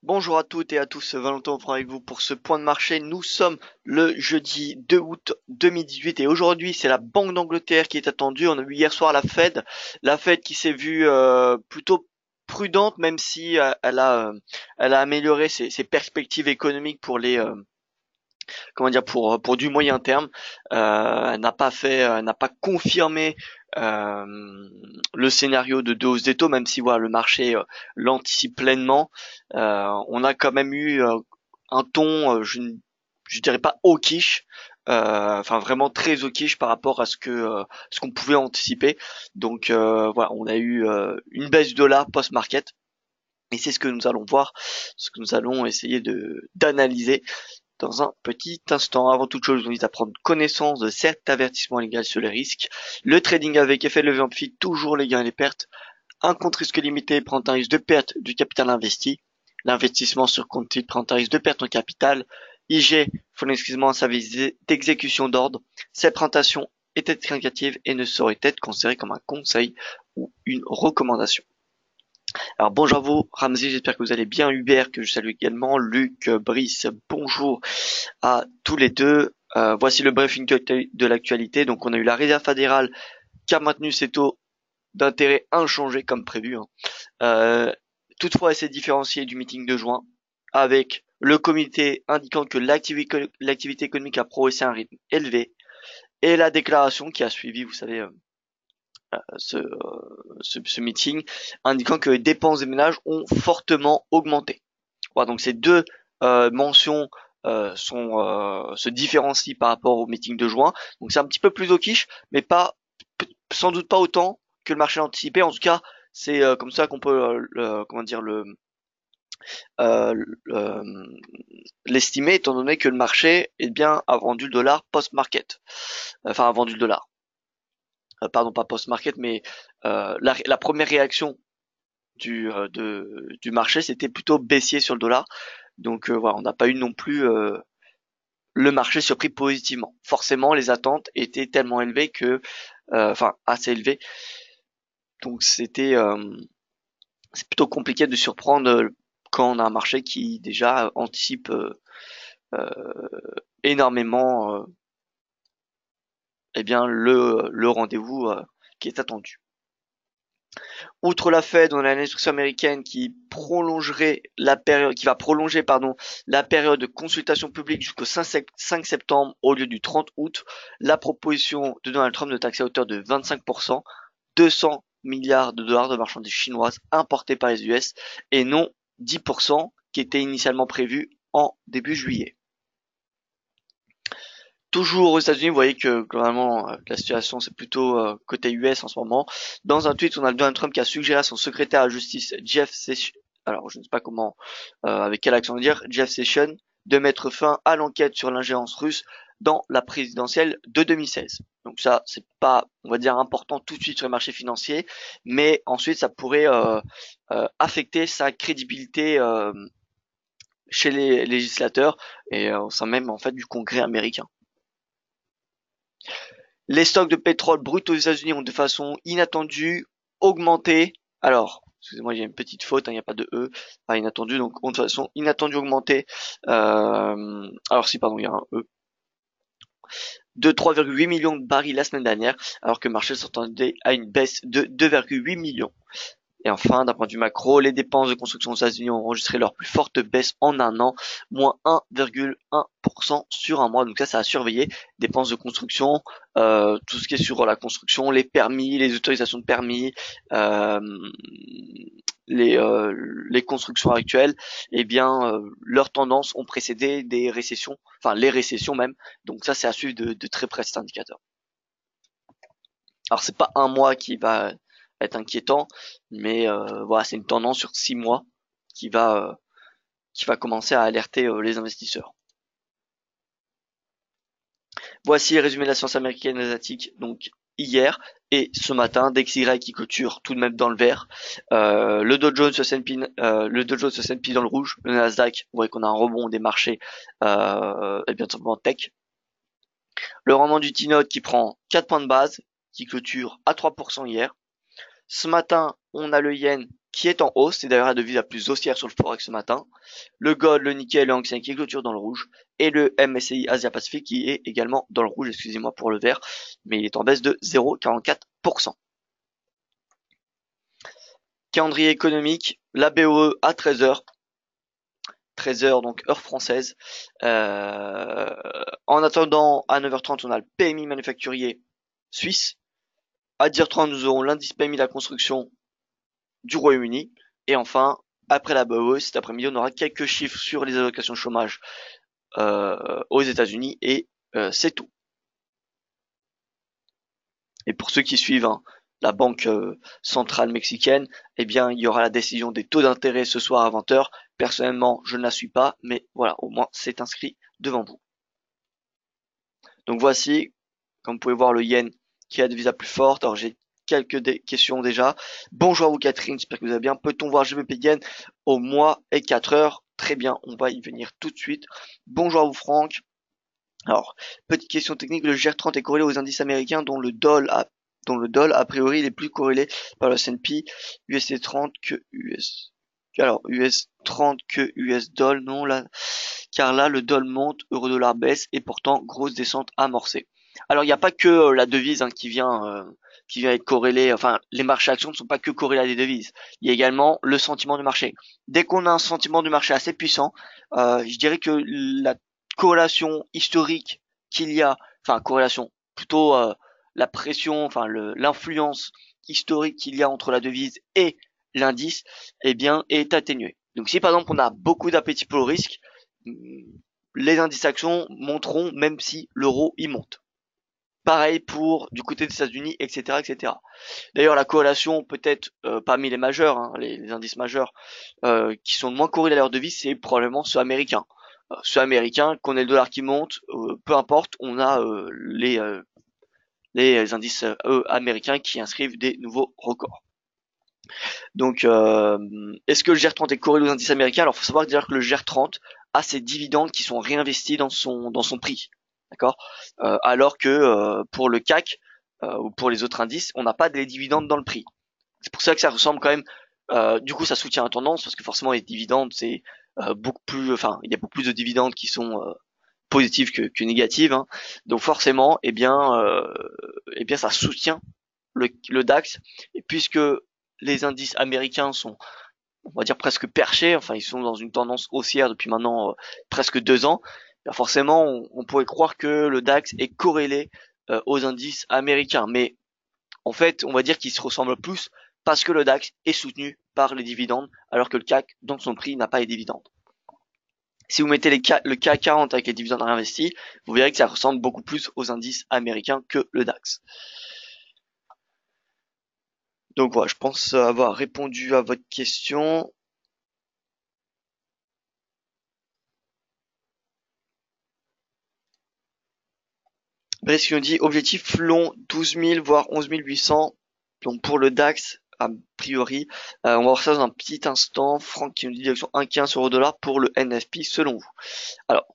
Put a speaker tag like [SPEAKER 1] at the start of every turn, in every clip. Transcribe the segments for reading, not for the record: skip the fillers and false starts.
[SPEAKER 1] Bonjour à toutes et à tous, Valentin Offrand avec vous pour ce point de marché. Nous sommes le jeudi 2 août 2018 et aujourd'hui c'est la Banque d'Angleterre qui est attendue. On a vu hier soir la Fed qui s'est vue plutôt prudente même si elle a amélioré ses perspectives économiques pour les comment dire pour du moyen terme. Elle n'a pas confirmé euh, le scénario de hausse des taux, même si voilà le marché l'anticipe pleinement. On a quand même eu un ton, je dirais pas hawkish, enfin vraiment très hawkish par rapport à ce qu'on pouvait anticiper. Donc voilà, on a eu une baisse du dollar post-market. Et c'est ce que nous allons voir, ce que nous allons essayer de d'analyser dans un petit instant. Avant toute chose, je vous invite à prendre connaissance de cet avertissement légal sur les risques. Le trading avec effet de levier amplifie toujours les gains et les pertes. Un compte risque limité prend un risque de perte du capital investi. L'investissement sur compte titre prend un risque de perte en capital. IG faut l'exclusivement un service d'exécution d'ordre. Cette présentation est indicative et ne saurait être considérée comme un conseil ou une recommandation. Alors bonjour à vous, Ramsey, j'espère que vous allez bien. Hubert, que je salue également. Luc, Brice, bonjour à tous les deux. Voici le briefing de l'actualité. Donc on a eu la Réserve fédérale qui a maintenu ses taux d'intérêt inchangés comme prévu, hein. Toutefois, elle s'est différenciée du meeting de juin avec le comité indiquant que l'activité économique a progressé à un rythme élevé et la déclaration qui a suivi, vous savez, ce meeting, indiquant que les dépenses des ménages ont fortement augmenté. Voilà, donc ces deux mentions se différencient par rapport au meeting de juin. Donc c'est un petit peu plus au quiche, mais pas sans doute pas autant que le marché anticipé. En tout cas, c'est comme ça qu'on peut comment dire euh, l'estimer, étant donné que le marché eh bien a vendu le dollar post-market. Enfin, a vendu le dollar. Pardon, pas post-market, mais la première réaction du marché, c'était plutôt baissier sur le dollar. Donc voilà, on n'a pas eu non plus le marché surpris positivement. Forcément, les attentes étaient tellement élevées que, enfin assez élevées, donc c'est plutôt compliqué de surprendre quand on a un marché qui déjà anticipe euh, énormément eh bien le rendez-vous qui est attendu. Outre la Fed, on a une instruction américaine qui va prolonger la période de consultation publique jusqu'au 5 septembre au lieu du 30 août. La proposition de Donald Trump de taxer à hauteur de 25%, 200 milliards de dollars de marchandises chinoises importées par les US et non 10% qui était initialement prévu en début juillet. Toujours aux États-Unis, vous voyez que globalement la situation c'est plutôt côté US en ce moment. Dans un tweet, on a Donald Trump qui a suggéré à son secrétaire à la justice Jeff Sessions, alors je ne sais pas comment, avec quel accent dire, Jeff Sessions, de mettre fin à l'enquête sur l'ingérence russe dans la présidentielle de 2016. Donc ça, c'est pas, on va dire, important tout de suite sur les marchés financiers, mais ensuite ça pourrait affecter sa crédibilité chez les législateurs et au sein même en fait du Congrès américain. Les stocks de pétrole brut aux États-Unis ont de façon inattendue augmenté. Alors, excusez-moi, il y a une petite faute, hein, il n'y a pas de E, pas inattendu, donc ont de façon inattendue augmenté. Alors si, pardon, il y a un E. De 3,8 millions de barils la semaine dernière, alors que le marché s'attendait à une baisse de 2,8 millions. Et enfin, d'un point de vue macro, les dépenses de construction aux États-Unis ont enregistré leur plus forte baisse en un an, moins 1,1% sur un mois. Donc ça a surveillé. Dépenses de construction, tout ce qui est sur la construction, les permis, les autorisations de permis, euh, les constructions actuelles, eh bien, leurs tendances ont précédé des récessions, enfin les récessions même. Donc ça, c'est à suivre de très près cet indicateur. Alors c'est pas un mois qui va être inquiétant, mais voilà, c'est une tendance sur 6 mois qui va euh, qui va commencer à alerter les investisseurs. Voici le résumé de la science américaine et asiatique donc hier et ce matin, DXY qui clôture tout de même dans le vert, le Dow Jones, le Dow Jones, S&P dans le rouge, le Nasdaq, vous voyez qu'on a un rebond des marchés et bien simplement tech. Le rendement du T-Note qui prend 4 points de base, qui clôture à 3% hier. Ce matin, on a le yen qui est en hausse. C'est d'ailleurs la devise la plus haussière sur le Forex ce matin. Le gold, le nickel et le Hang Seng qui clôture dans le rouge. Et le MSCI Asia Pacific qui est également dans le rouge, excusez-moi pour le vert, mais il est en baisse de 0,44%. Calendrier économique, la BOE à 13h. 13h, donc heure française. En attendant, à 9h30, on a le PMI manufacturier suisse. À 10h30, nous aurons l'indice PMI de la construction du Royaume-Uni. Et enfin, après la BOE, cet après-midi, on aura quelques chiffres sur les allocations chômage aux États-Unis et c'est tout. Et pour ceux qui suivent la banque centrale mexicaine, eh bien, il y aura la décision des taux d'intérêt ce soir à 20h. Personnellement, je ne la suis pas, mais voilà, au moins c'est inscrit devant vous. Donc voici, comme vous pouvez voir, le yen qui a la devise la plus forte. Alors j'ai quelques questions déjà. Bonjour à vous Catherine, j'espère que vous allez bien. Peut-on voir GBP yen au mois et 4 heures? Très bien, on va y venir tout de suite. Bonjour à vous Franck. Alors, petite question technique, le GR30 est corrélé aux indices américains dont le DOL a priori il est plus corrélé par le S&P USD 30 que US. Alors, US 30 que US DOL, non là, car là le DOL monte, euro dollar baisse et pourtant grosse descente amorcée. Alors, il n'y a pas que la devise qui vient être corrélée, enfin les marchés actions ne sont pas que corrélés à des devises. Il y a également le sentiment du marché. Dès qu'on a un sentiment du marché assez puissant, je dirais que la corrélation historique qu'il y a, enfin corrélation, plutôt la pression, enfin l'influence historique qu'il y a entre la devise et l'indice, eh bien, est atténuée. Donc si par exemple on a beaucoup d'appétit pour le risque, les indices actions monteront même si l'euro y monte. Pareil pour du côté des États-Unis, etc., etc. D'ailleurs, la corrélation peut-être parmi les majeurs, les indices majeurs qui sont moins corrélés à leur devise, c'est probablement ceux américains. Ceux américains, qu'on ait le dollar qui monte, peu importe, on a les indices américains qui inscrivent des nouveaux records. Donc, est-ce que le GR30 est corrélé aux indices américains? Alors, faut savoir dire que le GR30 a ses dividendes qui sont réinvestis dans son prix, d'accord? Alors que pour le CAC ou pour les autres indices, on n'a pas des dividendes dans le prix. C'est pour ça que ça ressemble quand même. Du coup, ça soutient la tendance parce que forcément les dividendes, c'est beaucoup plus, enfin, il y a beaucoup plus de dividendes qui sont positives que négatives. Hein. Donc forcément, eh bien, ça soutient le DAX. Et puisque les indices américains sont, on va dire presque perchés, enfin, ils sont dans une tendance haussière depuis maintenant presque 2 ans. Ben forcément, on pourrait croire que le DAX est corrélé aux indices américains, mais en fait, on va dire qu'il se ressemble plus parce que le DAX est soutenu par les dividendes, alors que le CAC, dans son prix, n'a pas les dividendes. Si vous mettez le CAC 40 avec les dividendes réinvestis, vous verrez que ça ressemble beaucoup plus aux indices américains que le DAX. Donc voilà, je pense avoir répondu à votre question. Brice qui nous dit objectif long 12 000 voire 11 800. Donc pour le DAX, a priori, on va voir ça dans un petit instant. Franck qui nous dit direction 1,15 euro-dollar pour le NFP selon vous. Alors,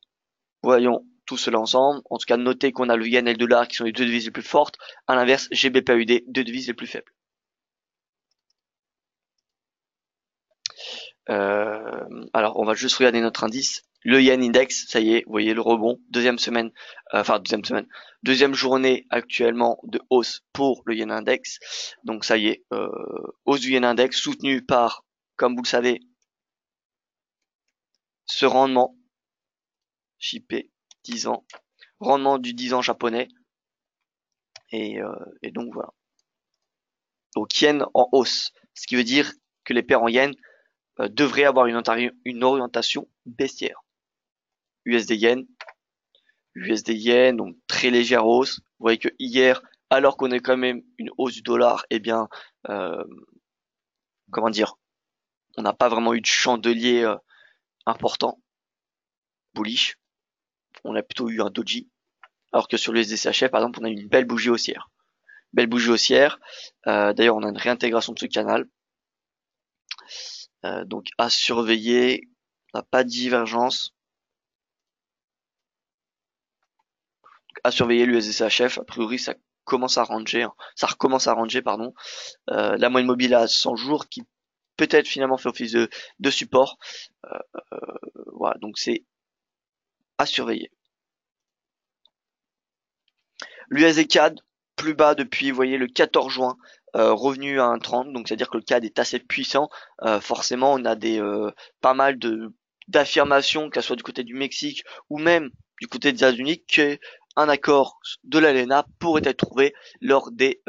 [SPEAKER 1] voyons tout cela ensemble. En tout cas, notez qu'on a le yen et le dollar qui sont les deux devises les plus fortes. À l'inverse, GBP/USD, deux devises les plus faibles. Alors, on va juste regarder notre indice. Le yen index, ça y est, vous voyez le rebond. Deuxième journée actuellement de hausse pour le yen index. Donc ça y est, hausse du yen index soutenu par, comme vous le savez, ce rendement JP 10 ans, rendement du 10 ans japonais. Et donc voilà. Donc yen en hausse, ce qui veut dire que les paires en yen devraient avoir une orientation baissière. USD yen, donc très légère hausse. Vous voyez que hier, alors qu'on est quand même une hausse du dollar, eh bien, comment dire, on n'a pas vraiment eu de chandelier important, bullish. On a plutôt eu un doji, alors que sur l'USD-CHF, par exemple, on a eu une belle bougie haussière. Belle bougie haussière. D'ailleurs, on a une réintégration de ce canal. Donc à surveiller. On n'a pas de divergence. À surveiller l'USD-CHF. A priori, ça commence à ranger. Ça recommence à ranger, pardon. La moyenne mobile à 100 jours qui peut-être finalement fait office de support. Voilà, donc c'est à surveiller. L'USD CAD plus bas depuis, vous voyez, le 14 juin, revenu à 1,30, donc c'est-à-dire que le CAD est assez puissant. Forcément, on a pas mal d'affirmations, que ce soit du côté du Mexique ou même du côté des États-Unis, qu'un accord de l'ALENA pourrait être trouvé lors des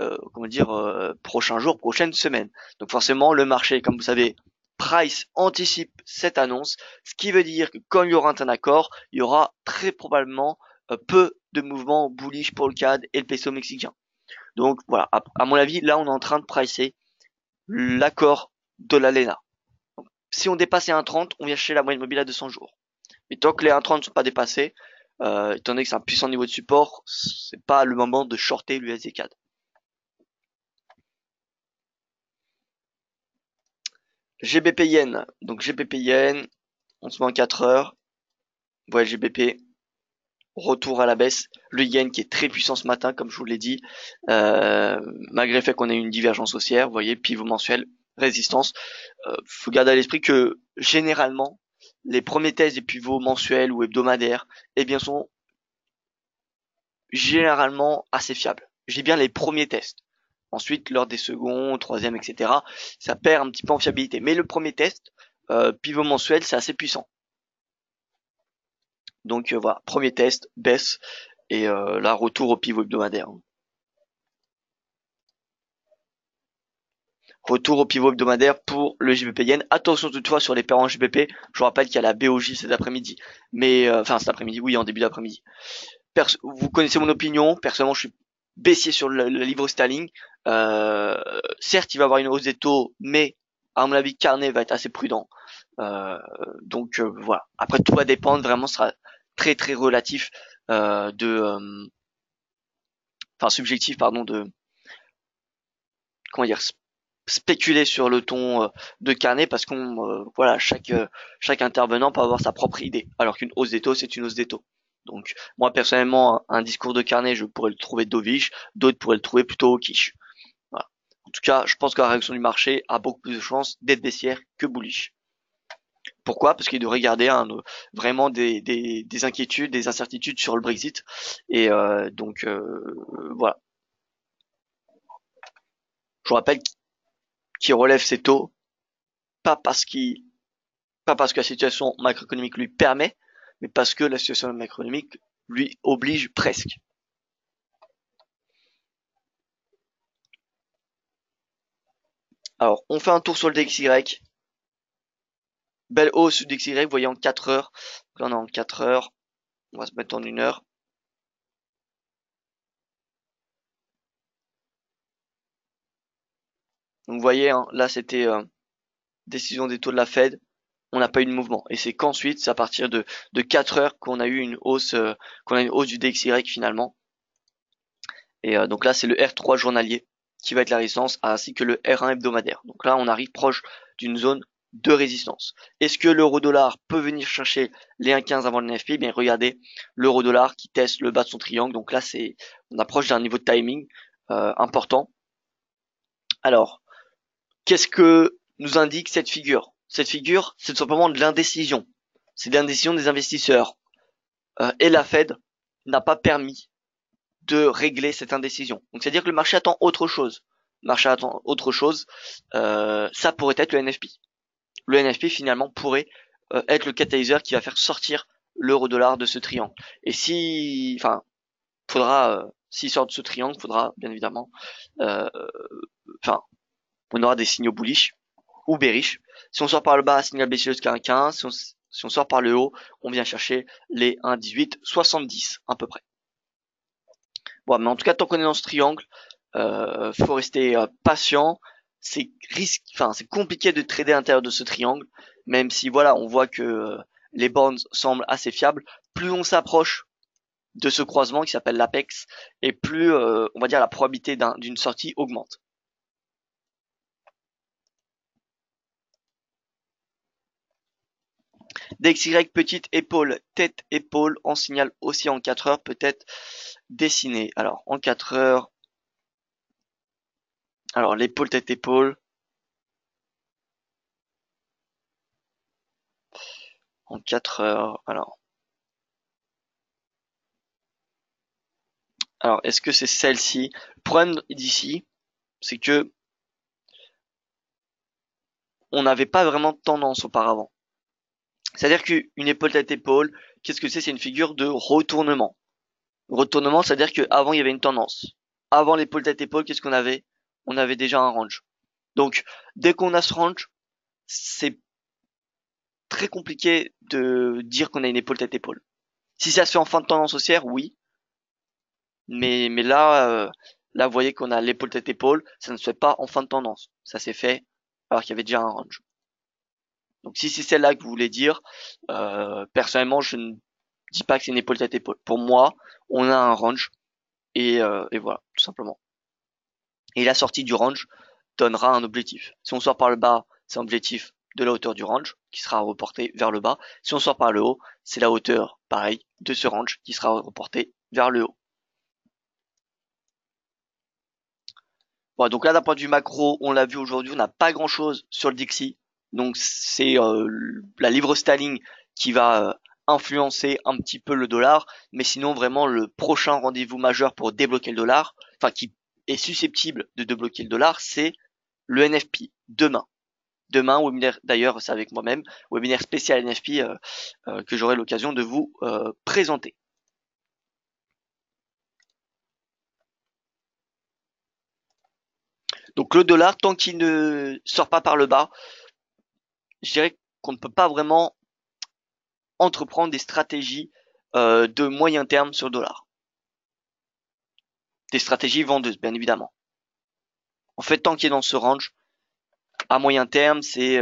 [SPEAKER 1] prochains jours, prochaines semaines. Donc forcément, le marché, comme vous savez, Price anticipe cette annonce, ce qui veut dire que quand il y aura un accord, il y aura très probablement peu de mouvements bullish pour le CAD et le peso mexicain. Donc voilà, à mon avis, là on est en train de pricer l'accord de l'ALENA. Si on dépasse les 1,30, on vient chercher la moyenne mobile à 200 jours. Mais tant que les 1,30 ne sont pas dépassés, étant donné que c'est un puissant niveau de support, c'est pas le moment de shorter l'USD CAD. GBP Yen, donc GBP Yen, on se met en 4 heures. Ouais, GBP, retour à la baisse. Le yen qui est très puissant ce matin, comme je vous l'ai dit, malgré le fait qu'on ait une divergence haussière, vous voyez, pivot mensuel, résistance. Faut garder à l'esprit que généralement, les premiers tests des pivots mensuels ou hebdomadaires, eh bien, sont généralement assez fiables. J'ai bien les premiers tests. Ensuite, lors des seconds, troisièmes, etc., ça perd un petit peu en fiabilité. Mais le premier test, pivot mensuel, c'est assez puissant. Donc voilà, premier test, baisse, et là, retour au pivot hebdomadaire. Retour au pivot hebdomadaire pour le GBP Yen. Attention toutefois sur les paires en GBP. Je vous rappelle qu'il y a la BOJ cet après-midi. Mais, enfin cet après-midi, oui, en début d'après-midi. Vous connaissez mon opinion. Personnellement, je suis baissier sur le livre sterling. Certes, il va y avoir une hausse des taux, mais à mon avis, Carnet va être assez prudent. Donc voilà. Après, tout va dépendre. Vraiment, ce sera très très relatif subjectif, pardon, comment dire, spéculer sur le ton de Carnet, parce qu'on voilà, chaque intervenant peut avoir sa propre idée, alors qu'une hausse des taux, c'est une hausse des taux. Donc moi personnellement, un discours de Carnet, je pourrais le trouver dovish, d'autres pourraient le trouver plutôt hawkish. Voilà. En tout cas, je pense que la réaction du marché a beaucoup plus de chances d'être baissière que bullish. Pourquoi? Parce qu'il devrait garder vraiment des inquiétudes, des incertitudes sur le Brexit. Et donc voilà. Je vous rappelle qu'il relève ses taux, pas parce que la situation macroéconomique lui permet, mais parce que la situation macroéconomique lui oblige presque. Alors, on fait un tour sur le DXY. Belle hausse du DXY, vous voyez, en 4 heures. Là, on est en 4 heures. On va se mettre en 1 heure. Donc, vous voyez, hein, là, c'était décision des taux de la Fed. On n'a pas eu de mouvement. Et c'est qu'ensuite, c'est à partir de 4 heures qu'on a eu une hausse, du DXY finalement. Et donc là, c'est le R3 journalier qui va être la résistance, ainsi que le R1 hebdomadaire. Donc là, on arrive proche d'une zone de résistance. Est-ce que l'euro-dollar peut venir chercher les 1,15 avant le NFP? Bien, regardez l'euro-dollar qui teste le bas de son triangle. Donc là, on approche d'un niveau de timing important. Alors, qu'est-ce que nous indique cette figure? Cette figure, c'est tout simplement de l'indécision. C'est de l'indécision des investisseurs. Et la Fed n'a pas permis de régler cette indécision. Donc c'est-à-dire que le marché attend autre chose. Le marché attend autre chose. Ça pourrait être le NFP. Le NFP finalement pourrait être le catalyseur qui va faire sortir l'euro-dollar de ce triangle. Et s'il sort de ce triangle, faudra bien évidemment, on aura des signaux bullish ou bearish. Si on sort par le bas, signal baissier jusqu'à 1,15. Si on sort par le haut, on vient chercher les 1,1870 à peu près. Bon, mais en tout cas, tant qu'on est dans ce triangle, faut rester patient. C'est compliqué de trader à l'intérieur de ce triangle, même si voilà, on voit que les bonds semblent assez fiables. Plus on s'approche de ce croisement qui s'appelle l'apex, et plus on va dire la probabilité d'une sortie augmente. DXY petite épaule, tête épaule, on signale aussi en 4 heures peut-être dessiné. Alors en 4 heures, alors l'épaule tête épaule. en 4 heures. Alors, est-ce que c'est celle-ci? Le problème d'ici, c'est que on n'avait pas vraiment de tendance auparavant. C'est-à-dire qu'une épaule tête épaule, qu'est-ce que c'est? C'est une figure de retournement. Retournement, c'est-à-dire qu'avant il y avait une tendance. Avant l'épaule tête épaule, qu'est-ce qu'on avait? On avait déjà un range. Donc, dès qu'on a ce range, c'est très compliqué de dire qu'on a une épaule tête épaule. Si ça se fait en fin de tendance haussière, oui. Mais là, vous voyez qu'on a l'épaule tête épaule, ça ne se fait pas en fin de tendance. Ça s'est fait alors qu'il y avait déjà un range. Donc si c'est celle-là que vous voulez dire, personnellement, je ne dis pas que c'est une épaule tête épaule. Pour moi, on a un range et voilà, tout simplement. Et la sortie du range donnera un objectif. Si on sort par le bas, c'est un objectif de la hauteur du range qui sera reporté vers le bas. Si on sort par le haut, c'est la hauteur, pareil, de ce range qui sera reporté vers le haut. Bon, donc là, d'un point de vue macro, on l'a vu aujourd'hui, on n'a pas grand-chose sur le Dixie. Donc c'est la livre sterling qui va influencer un petit peu le dollar. Mais sinon, vraiment, le prochain rendez-vous majeur pour débloquer le dollar, enfin qui est susceptible de débloquer le dollar, c'est le NFP demain. Demain, webinaire, d'ailleurs, c'est avec moi-même, webinaire spécial NFP que j'aurai l'occasion de vous présenter. Donc le dollar, tant qu'il ne sort pas par le bas, je dirais qu'on ne peut pas vraiment entreprendre des stratégies de moyen terme sur le dollar. Des stratégies vendeuses, bien évidemment. En fait, tant qu'il est dans ce range, à moyen terme, c'est,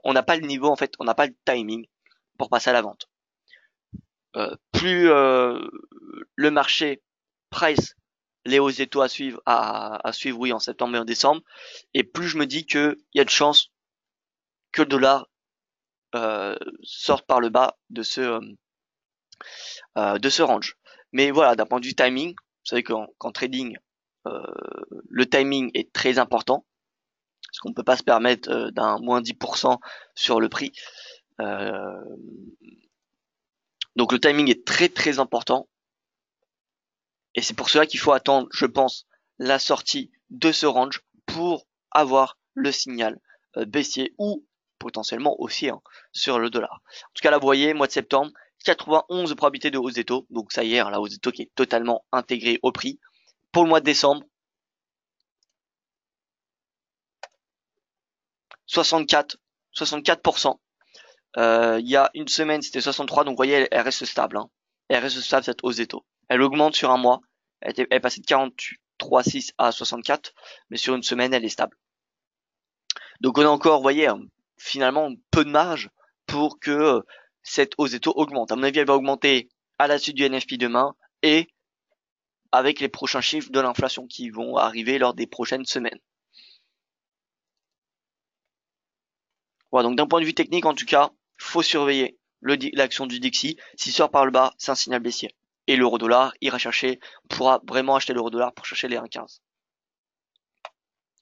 [SPEAKER 1] on n'a pas le niveau, en fait, on n'a pas le timing pour passer à la vente. Plus le marché price les hausses des taux à suivre, oui, en septembre et en décembre, et plus je me dis que il y a de chances que le dollar sorte par le bas de ce range. Mais voilà, d'un point de vue timing, vous savez qu'en trading, le timing est très important, parce qu'on ne peut pas se permettre d'un moins 10% sur le prix. Donc le timing est très très important. Et c'est pour cela qu'il faut attendre, je pense, la sortie de ce range pour avoir le signal baissier ou potentiellement haussier sur le dollar. En tout cas, là, vous voyez, mois de septembre, 91 de probabilité de hausse des taux. Donc ça y est, la hausse des taux qui est totalement intégrée au prix. Pour le mois de décembre, 64%. Il y a une semaine, c'était 63, donc vous voyez, elle reste stable. Elle reste stable, cette hausse des taux. Elle augmente sur un mois. Elle est passée de 43,6 à 64, mais sur une semaine, elle est stable. Donc on a encore, vous voyez, finalement, peu de marge pour que cette hausse des taux augmente. À mon avis, elle va augmenter à la suite du NFP demain et avec les prochains chiffres de l'inflation qui vont arriver lors des prochaines semaines. Voilà, donc d'un point de vue technique, en tout cas, faut surveiller l'action du Dixie. S'il sort par le bas, c'est un signal baissier. Et l'euro dollar ira chercher, on pourra vraiment acheter l'euro dollar pour chercher les 1,15.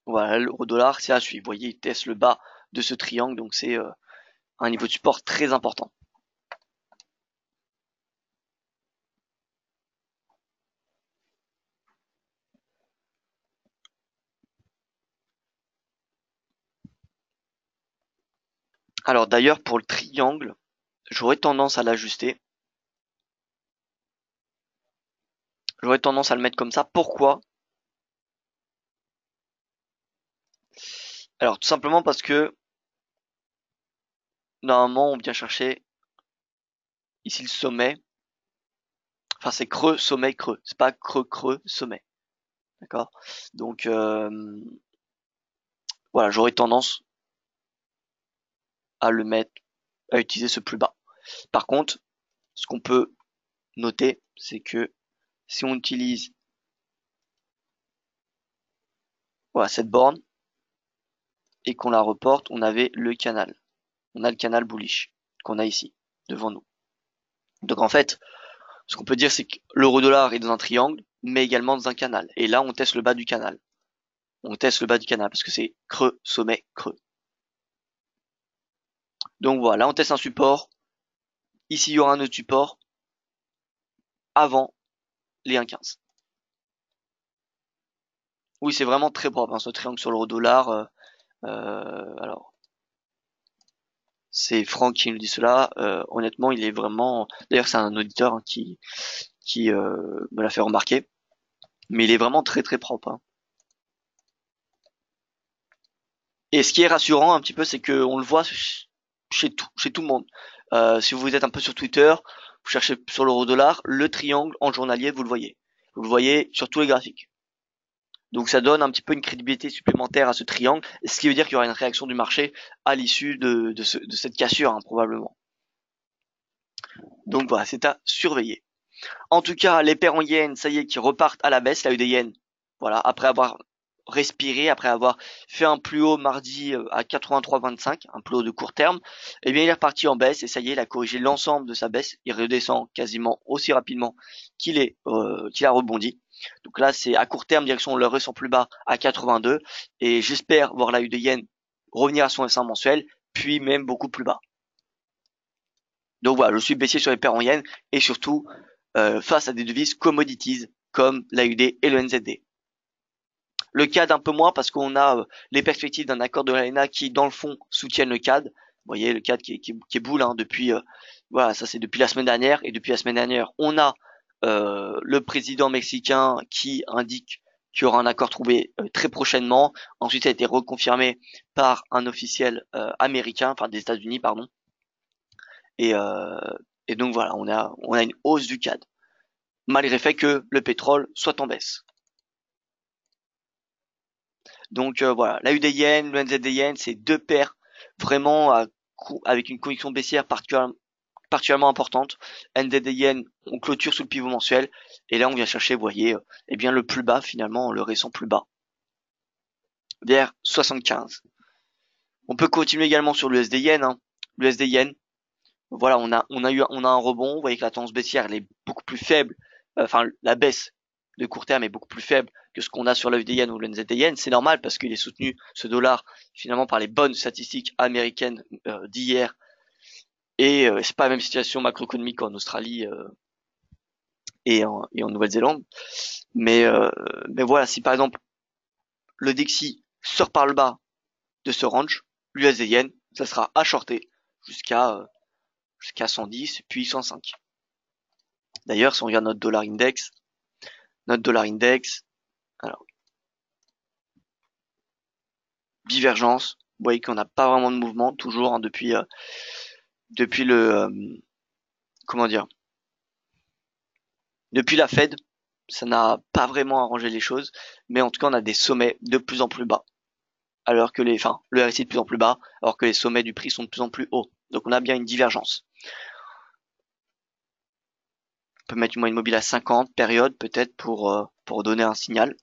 [SPEAKER 1] Voilà, l'euro dollar, c'est à suivre. Vous voyez, il teste le bas de ce triangle, donc c'est un niveau de support très important. Alors d'ailleurs, pour le triangle, j'aurais tendance à l'ajuster. J'aurais tendance à le mettre comme ça. Pourquoi? Alors tout simplement parce que normalement on vient chercher ici le sommet. Enfin c'est creux, sommet, creux. C'est pas creux, creux, sommet. D'accord? Donc voilà, j'aurais tendance à le mettre, à utiliser ce plus bas. Par contre, ce qu'on peut noter, c'est que si on utilise voilà, cette borne et qu'on la reporte, on avait le canal. On a le canal bullish qu'on a ici, devant nous. Donc en fait, ce qu'on peut dire, c'est que l'euro dollar est dans un triangle, mais également dans un canal. Et là, on teste le bas du canal. On teste le bas du canal parce que c'est creux, sommet, creux. Donc voilà, on teste un support Ici, il y aura un autre support avant les 1,15. Oui, c'est vraiment très propre, hein, ce triangle sur l'euro-dollar. Alors, c'est Franck qui nous dit cela. Honnêtement, il est vraiment. D'ailleurs, c'est un auditeur, hein, qui me l'a fait remarquer. Mais il est vraiment très très propre, hein. Et ce qui est rassurant un petit peu, c'est que on le voit chez tout le monde. Si vous êtes un peu sur Twitter, vous cherchez sur l'euro-dollar, le triangle en journalier, vous le voyez. Vous le voyez sur tous les graphiques. Donc ça donne un petit peu une crédibilité supplémentaire à ce triangle, ce qui veut dire qu'il y aura une réaction du marché à l'issue de cette cassure, hein, probablement. Donc voilà, c'est à surveiller. En tout cas, les paires en yens, ça y est, qui repartent à la baisse, la des yens. Voilà, après avoir respiré, après avoir fait un plus haut mardi à 83,25, un plus haut de court terme, eh bien il est reparti en baisse et ça y est, il a corrigé l'ensemble de sa baisse. Il redescend quasiment aussi rapidement qu'il a rebondi. Donc là, c'est à court terme, direction le récent plus bas à 82 et j'espère voir la des yens revenir à son S1 mensuel, puis même beaucoup plus bas. Donc voilà, je suis baissier sur les paires en yens et surtout face à des devises commodities comme l'AUD et le NZD. Le CAD un peu moins parce qu'on a les perspectives d'un accord de l'AENA qui dans le fond soutiennent le CAD. Vous voyez le CAD qui est boule, hein, depuis voilà, ça c'est depuis la semaine dernière, et depuis la semaine dernière on a le président mexicain qui indique qu'il y aura un accord trouvé très prochainement. Ensuite ça a été reconfirmé par un officiel américain, enfin des États-Unis pardon. Et, euh, et donc voilà, on a une hausse du CAD malgré le fait que le pétrole soit en baisse. Donc voilà, la UD Yen, le NZD Yen, c'est deux paires vraiment avec une conviction baissière particulièrement importante. NZD Yen, on clôture sous le pivot mensuel et là on vient chercher, vous voyez, eh bien le plus bas finalement, le récent plus bas, vers 75. On peut continuer également sur l'USD Yen, hein. L'USD Yen, voilà, on a un rebond. Vous voyez que la tendance baissière elle est beaucoup plus faible. Enfin, la baisse de court terme est beaucoup plus faible que ce qu'on a sur l'USD ou le NZD yen. C'est normal parce qu'il est soutenu ce dollar finalement par les bonnes statistiques américaines d'hier. Et c'est pas la même situation macroéconomique en Australie et en Nouvelle-Zélande. Mais mais voilà, si par exemple le DXY sort par le bas de ce range, l'USD yen, ça sera à shorter jusqu'à 110 puis 105. D'ailleurs, si on regarde notre dollar index, alors, divergence, vous voyez qu'on n'a pas vraiment de mouvement, toujours, hein, depuis comment dire, depuis la Fed, ça n'a pas vraiment arrangé les choses, mais en tout cas, on a des sommets de plus en plus bas, alors que le RSI de plus en plus bas, alors que les sommets du prix sont de plus en plus hauts. Donc, on a bien une divergence. On peut mettre une moyenne mobile à 50 périodes, peut-être, pour donner un signal.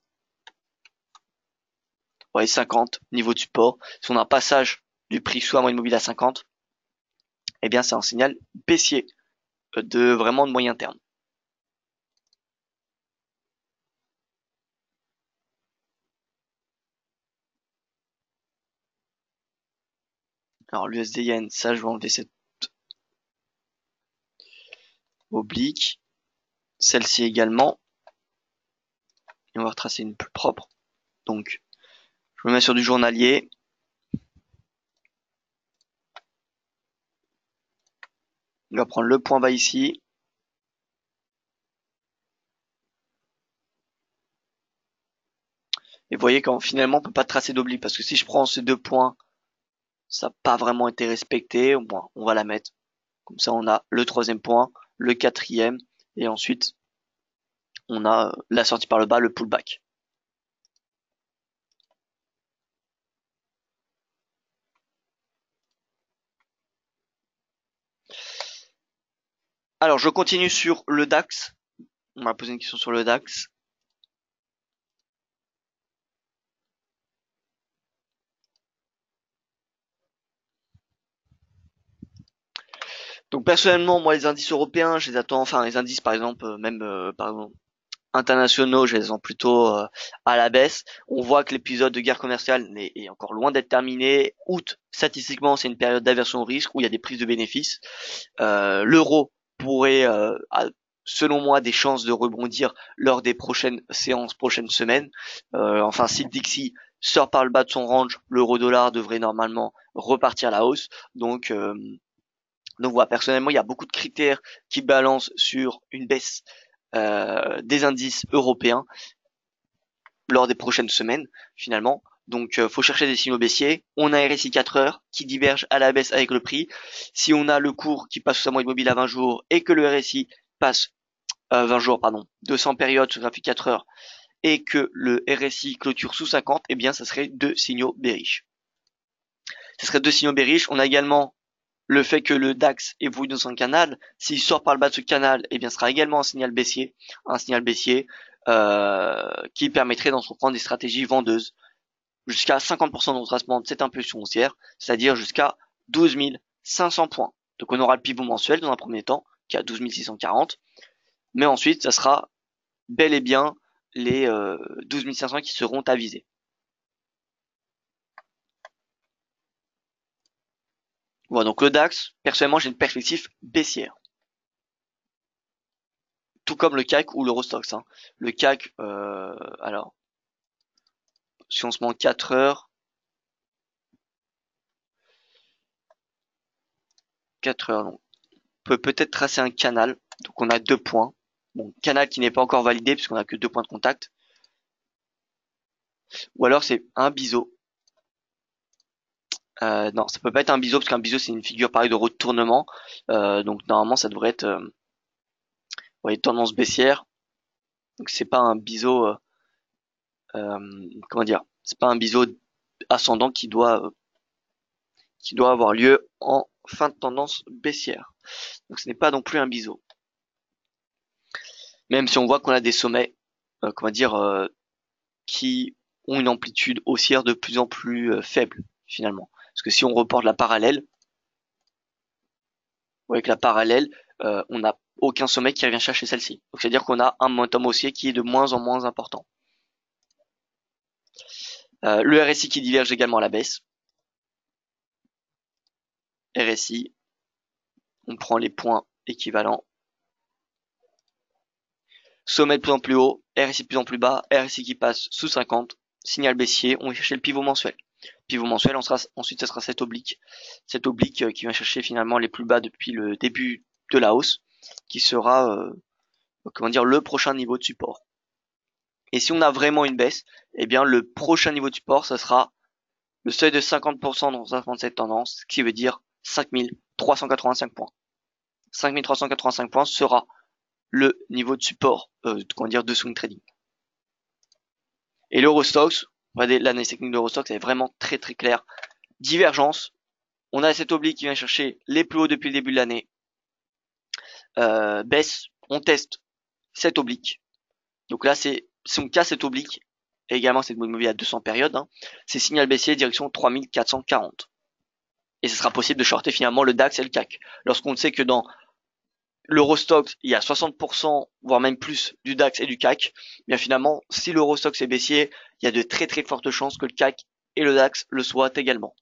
[SPEAKER 1] Ouais, 50, niveau de support. Si on a un passage du prix soit moyenne mobile à 50, eh bien, c'est un signal baissier vraiment de moyen terme. Alors, l'USD Yen, ça, je vais enlever cette oblique. Celle-ci également. Et on va retracer une plus propre. Donc, je me mets sur du journalier. On va prendre le point bas ici. Et vous voyez quand finalement on peut pas tracer d'oblique parce que si je prends ces deux points, ça n'a pas vraiment été respecté. Bon, on va la mettre. Comme ça, on a le troisième point, le quatrième, et ensuite on a la sortie par le bas, le pullback. Alors, je continue sur le DAX. On m'a posé une question sur le DAX. Donc personnellement, moi les indices européens, je les attends, enfin les indices par exemple, même par exemple internationaux, je les sens plutôt à la baisse. On voit que l'épisode de guerre commerciale est encore loin d'être terminé. Août, statistiquement, c'est une période d'aversion au risque où il y a des prises de bénéfices. L'euro pourrait, selon moi, des chances de rebondir lors des prochaines séances, prochaines semaines. Enfin, si Dixie sort par le bas de son range, l'euro-dollar devrait normalement repartir à la hausse. Donc voilà, personnellement, il y a beaucoup de critères qui balancent sur une baisse des indices européens lors des prochaines semaines, finalement. Donc, faut chercher des signaux baissiers. On a RSI 4 heures qui diverge à la baisse avec le prix. Si on a le cours qui passe sous sa moyenne mobile à 20 jours et que le RSI passe 20 jours, pardon, 200 périodes sur graphique 4 heures et que le RSI clôture sous 50, eh bien, ça serait deux signaux bearish. Ce serait deux signaux bearish. On a également le fait que le DAX évolue dans un canal. S'il sort par le bas de ce canal, eh bien, ce sera également un signal baissier qui permettrait d'entreprendre des stratégies vendeuses jusqu'à 50% de retracement de cette impulsion haussière, c'est-à-dire jusqu'à 12 500 points. Donc on aura le pivot mensuel dans un premier temps, qui est à 12 640, mais ensuite ça sera bel et bien les 12 500 qui seront avisés. Voilà, donc le DAX, personnellement j'ai une perspective baissière. Tout comme le CAC ou l'Eurostoxx. Hein. Le CAC, alors, si on se met 4 heures, 4 heures, donc, on peut peut-être tracer un canal. Donc on a 2 points. Bon, canal qui n'est pas encore validé puisqu'on a que 2 points de contact. Ou alors c'est un biseau. Non, ça peut pas être un biseau parce qu'un biseau c'est une figure pareille de retournement. Donc normalement ça devrait être tendance baissière. Donc c'est pas un biseau, comment dire, c'est pas un biseau ascendant qui doit avoir lieu en fin de tendance baissière. Donc ce n'est pas non plus un biseau. Même si on voit qu'on a des sommets, qui ont une amplitude haussière de plus en plus faible finalement. Parce que si on reporte la parallèle, avec la parallèle, on n'a aucun sommet qui revient chercher celle-ci. Donc c'est-à-dire qu'on a un momentum haussier qui est de moins en moins important. Le RSI qui diverge également à la baisse. RSI, on prend les points équivalents. Sommet de plus en plus haut, RSI de plus en plus bas, RSI qui passe sous 50, signal baissier, on va chercher le pivot mensuel. Pivot mensuel, ensuite ça sera cette oblique qui va chercher finalement les plus bas depuis le début de la hausse, qui sera le prochain niveau de support. Et si on a vraiment une baisse, eh bien le prochain niveau de support, ça sera le seuil de 50% dans cette tendance, ce qui veut dire 5385 points. 5385 points sera le niveau de support de swing trading. Et l'Eurostoxx, l'analyse technique de l'Eurostoxx est vraiment très très claire. Divergence, on a cette oblique qui vient chercher les plus hauts depuis le début de l'année. Baisse, on teste cette oblique. Donc là, si on casse cette oblique, et également cette moyenne mobile à 200 périodes, c'est signal baissier direction 3440. Et ce sera possible de shorter finalement le DAX et le CAC. Lorsqu'on sait que dans l'Eurostoxx, il y a 60%, voire même plus, du DAX et du CAC, bien finalement, si l'Eurostoxx est baissier, il y a de très très fortes chances que le CAC et le DAX le soient également.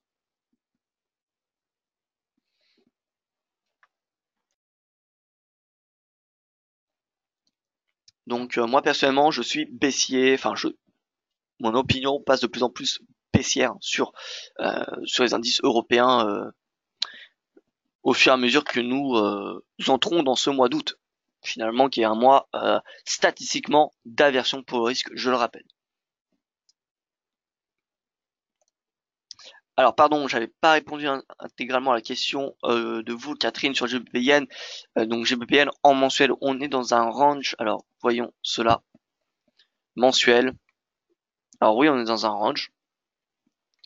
[SPEAKER 1] Donc moi personnellement, je suis baissier, mon opinion passe de plus en plus baissière sur les indices européens au fur et à mesure que nous entrons dans ce mois d'août, finalement, qui est un mois statistiquement d'aversion pour le risque, je le rappelle. Alors pardon, j'avais pas répondu intégralement à la question de vous, Catherine, sur GBPN. Donc GBPN en mensuel, on est dans un range. Alors voyons cela. Mensuel. Alors oui, on est dans un range.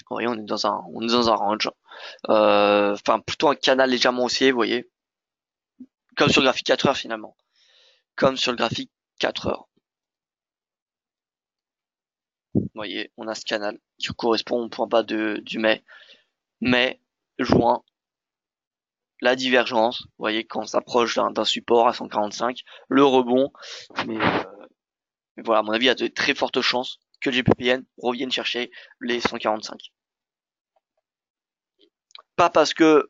[SPEAKER 1] Oui, on est dans un range. Enfin, plutôt un canal légèrement haussier, vous voyez. Comme sur le graphique 4 heures finalement. Comme sur le graphique 4 heures. Vous voyez, on a ce canal qui correspond au point bas du mai, juin. La divergence, vous voyez, quand on s'approche d'un support à 145, le rebond, mais Mais voilà, à mon avis, il y a de très fortes chances que le GBPN revienne chercher les 145. Pas parce que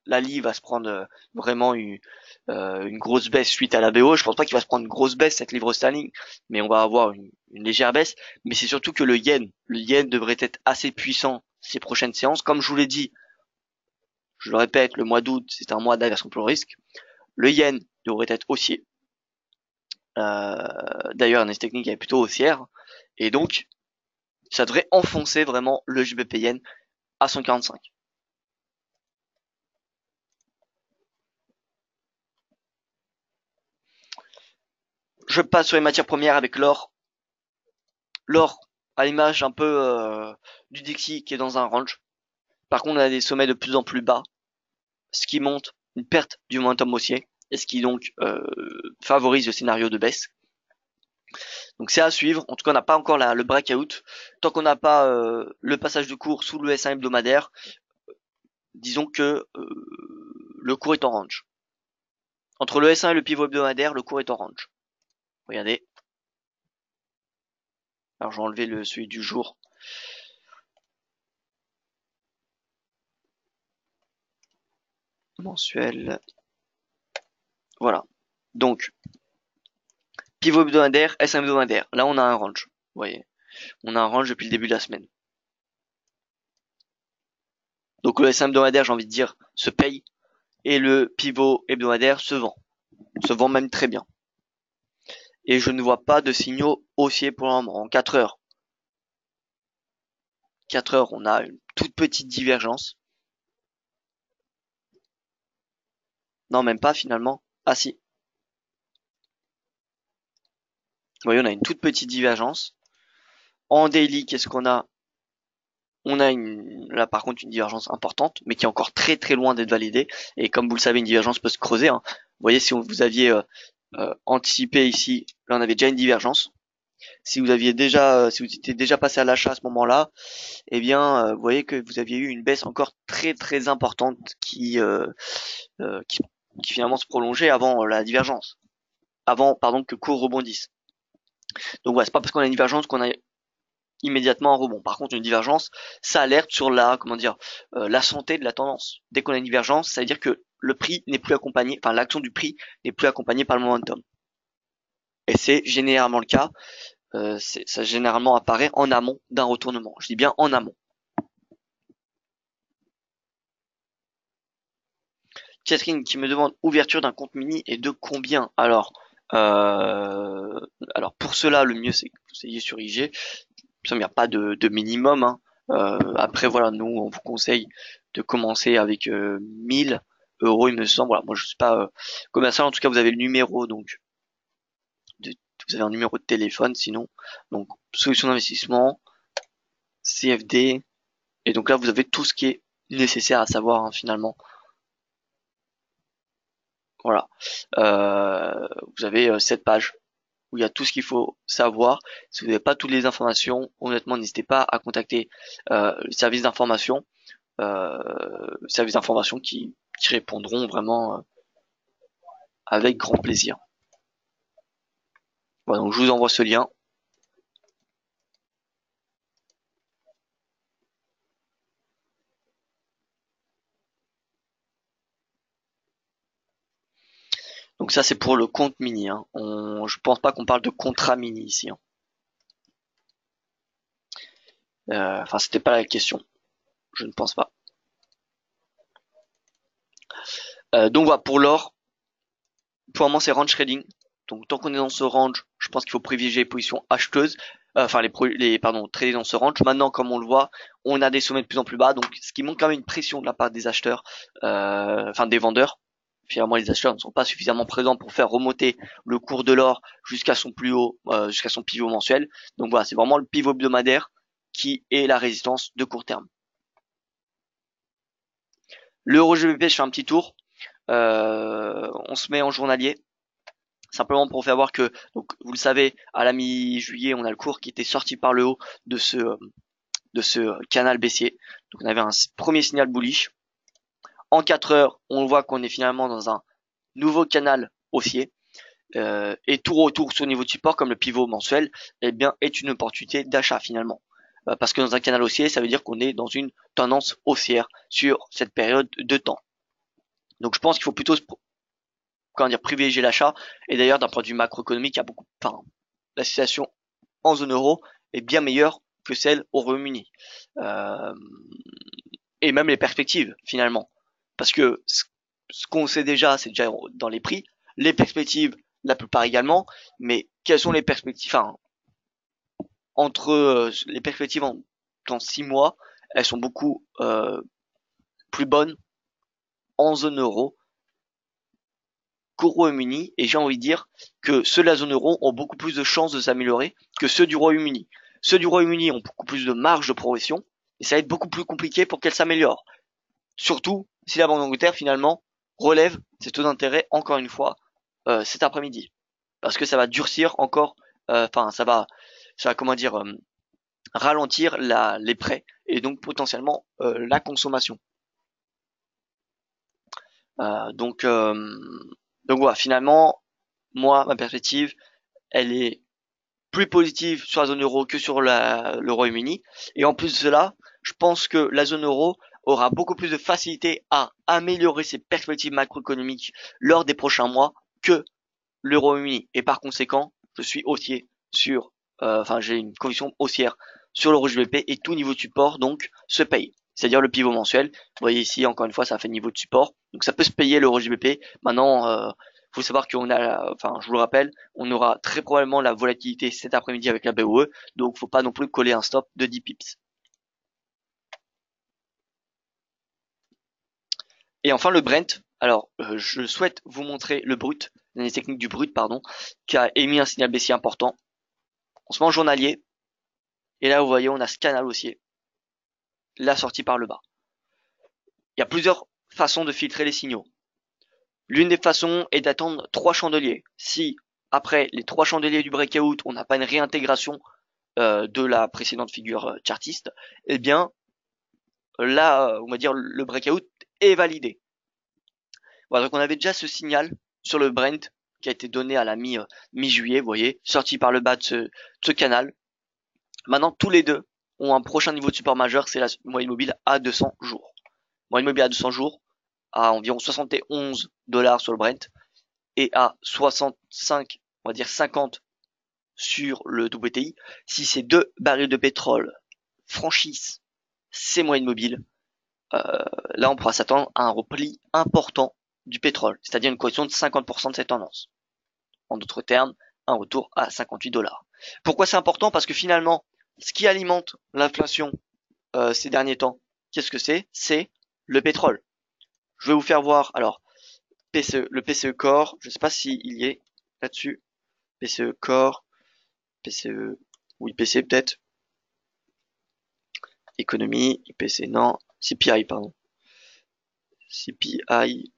[SPEAKER 1] l'Ali va se prendre vraiment une grosse baisse suite à la BO. Je pense pas qu'il va se prendre une grosse baisse cette livre sterling, mais on va avoir une légère baisse. Mais c'est surtout que le yen devrait être assez puissant ces prochaines séances. Comme je vous l'ai dit, je le répète, le mois d'août c'est un mois d'aversion pour le risque. Le yen devrait être haussier. D'ailleurs, une technique est plutôt haussière, et donc ça devrait enfoncer vraiment le GBP yen à 145. Je passe sur les matières premières avec l'or. L'or, à l'image un peu du Dixie qui est dans un range. Par contre, on a des sommets de plus en plus bas, ce qui montre une perte du momentum haussier, et ce qui donc favorise le scénario de baisse. Donc c'est à suivre. En tout cas, on n'a pas encore le breakout. Tant qu'on n'a pas le passage de cours sous le S1 hebdomadaire, disons que le cours est en range. Entre le S1 et le pivot hebdomadaire, le cours est en range. Regardez. Alors je vais enlever celui du jour. Mensuel. Voilà. Donc, pivot hebdomadaire, S1 hebdomadaire. Là, on a un range. Vous voyez. On a un range depuis le début de la semaine. Donc le S1 hebdomadaire, j'ai envie de dire, se paye. Et le pivot hebdomadaire se vend. Se vend même très bien. Et je ne vois pas de signaux haussiers pour le moment. En 4 heures. 4 heures, on a une toute petite divergence. Non, même pas finalement. Ah si. Vous voyez, on a une toute petite divergence. En daily, qu'est-ce qu'on a? On a là par contre une divergence importante, mais qui est encore très très loin d'être validée. Et comme vous le savez, une divergence peut se creuser. Vous voyez, si vous aviez anticipé ici, là on avait déjà une divergence. Si vous aviez déjà, si vous étiez déjà passé à l'achat à ce moment-là, eh bien, vous voyez que vous aviez eu une baisse encore très très importante qui finalement se prolongeait avant la divergence, avant pardon que le cours rebondisse. Donc voilà, c'est pas parce qu'on a une divergence qu'on a immédiatement un rebond. Par contre, une divergence, ça alerte sur la santé de la tendance. Dès qu'on a une divergence, ça veut dire que le prix n'est plus accompagné, enfin l'action du prix n'est plus accompagnée par le momentum. Et c'est généralement le cas. Ça généralement apparaît en amont d'un retournement. Je dis bien en amont. Catherine qui me demande ouverture d'un compte mini et de combien. Alors pour cela, le mieux c'est que vous ayez sur IG. Il n'y a pas de minimum. Après voilà, nous on vous conseille de commencer avec 1000 euros, il me semble. Voilà, moi je suis pas commercial, en tout cas vous avez le numéro donc vous avez un numéro de téléphone sinon. Donc solution d'investissement, CFD, et donc là vous avez tout ce qui est nécessaire à savoir finalement. Voilà. Vous avez cette page où il y a tout ce qu'il faut savoir. Si vous n'avez pas toutes les informations, honnêtement, n'hésitez pas à contacter le service d'information, qui répondront vraiment avec grand plaisir. Voilà, donc je vous envoie ce lien. Donc ça c'est pour le compte mini. Je pense pas qu'on parle de contrat mini ici. Enfin, c'était pas la question. Je ne pense pas. Donc voilà, pour l'or, pour le moment c'est range trading. Donc tant qu'on est dans ce range, je pense qu'il faut privilégier les positions acheteuses. Enfin trader dans ce range. Maintenant, comme on le voit, on a des sommets de plus en plus bas, donc ce qui montre quand même une pression de la part des acheteurs, enfin des vendeurs. Finalement, les acheteurs ne sont pas suffisamment présents pour faire remonter le cours de l'or jusqu'à son plus haut, jusqu'à son pivot mensuel. Donc voilà, c'est vraiment le pivot hebdomadaire qui est la résistance de court terme. L'euro GBP, je fais un petit tour. On se met en journalier. Simplement pour faire voir que, donc vous le savez, à la mi-juillet, on a le cours qui était sorti par le haut de ce canal baissier. Donc on avait un premier signal bullish. En 4 heures, on voit qu'on est finalement dans un nouveau canal haussier. et tout retour sur le niveau de support comme le pivot mensuel, eh bien, est une opportunité d'achat finalement. Parce que dans un canal haussier, ça veut dire qu'on est dans une tendance haussière sur cette période de temps. Donc je pense qu'il faut plutôt comment dire, privilégier l'achat. Et d'ailleurs, d'un point de vue macroéconomique, il y a beaucoup, enfin, la situation en zone euro est bien meilleure que celle au Royaume-Uni. Euh, et même les perspectives finalement. Parce que ce qu'on sait déjà, c'est déjà dans les prix, les perspectives, la plupart également, mais quelles sont les perspectives, enfin, entre les perspectives dans 6 mois, elles sont beaucoup plus bonnes en zone euro qu'au Royaume-Uni, et j'ai envie de dire que ceux de la zone euro ont beaucoup plus de chances de s'améliorer que ceux du Royaume-Uni. Ceux du Royaume-Uni ont beaucoup plus de marge de progression, et ça va être beaucoup plus compliqué pour qu'elles s'améliorent. Surtout si la Banque d'Angleterre finalement relève ses taux d'intérêt encore une fois cet après-midi, parce que ça va durcir encore, enfin ça va comment dire ralentir les prêts et donc potentiellement la consommation. Euh, donc euh, donc voilà, finalement moi ma perspective elle est plus positive sur la zone euro que sur le Royaume-Uni. Et en plus de cela, je pense que la zone euro aura beaucoup plus de facilité à améliorer ses perspectives macroéconomiques lors des prochains mois que le Royaume-Uni. Et par conséquent, je suis haussier sur, enfin j'ai une conviction haussière sur l'euro GBP et tout niveau de support donc se paye. C'est-à-dire le pivot mensuel. Vous voyez ici encore une fois ça fait niveau de support. Donc ça peut se payer l'euro GBP. Maintenant, faut savoir qu'on a, enfin je vous le rappelle, on aura très probablement la volatilité cet après-midi avec la BOE. Donc faut pas non plus coller un stop de 10 pips. Et enfin le Brent. Alors je souhaite vous montrer le brut, l'analyse technique du brut pardon, qui a émis un signal baissier important. On se met en journalier. Et là, vous voyez, on a ce canal haussier, la sortie par le bas. Il y a plusieurs façons de filtrer les signaux. L'une des façons est d'attendre 3 chandeliers. Si, après les 3 chandeliers du breakout, on n'a pas une réintégration de la précédente figure chartiste, eh bien, là, on va dire, le breakout est validé. Voilà, donc on avait déjà ce signal sur le Brent qui a été donné à la mi-juillet, vous voyez, sorti par le bas de ce canal. Maintenant, tous les deux ont un prochain niveau de support majeur, c'est la moyenne mobile à 200 jours. Moyenne mobile à 200 jours à environ 71 dollars sur le Brent et à 65, on va dire 50 sur le WTI. Si ces deux barils de pétrole franchissent ces moyennes mobiles, là on pourra s'attendre à un repli important du pétrole, c'est-à-dire une correction de 50% de cette tendance. En d'autres termes, un retour à 58 dollars. Pourquoi c'est important? Parce que finalement, ce qui alimente l'inflation ces derniers temps, qu'est-ce que c'est? C'est le pétrole. Je vais vous faire voir, alors, le PCE Core, je ne sais pas s'il y est là-dessus. PCE Core, PCE, oui, PCE peut-être. Économie, IPC, non. CPI, pardon. CPI.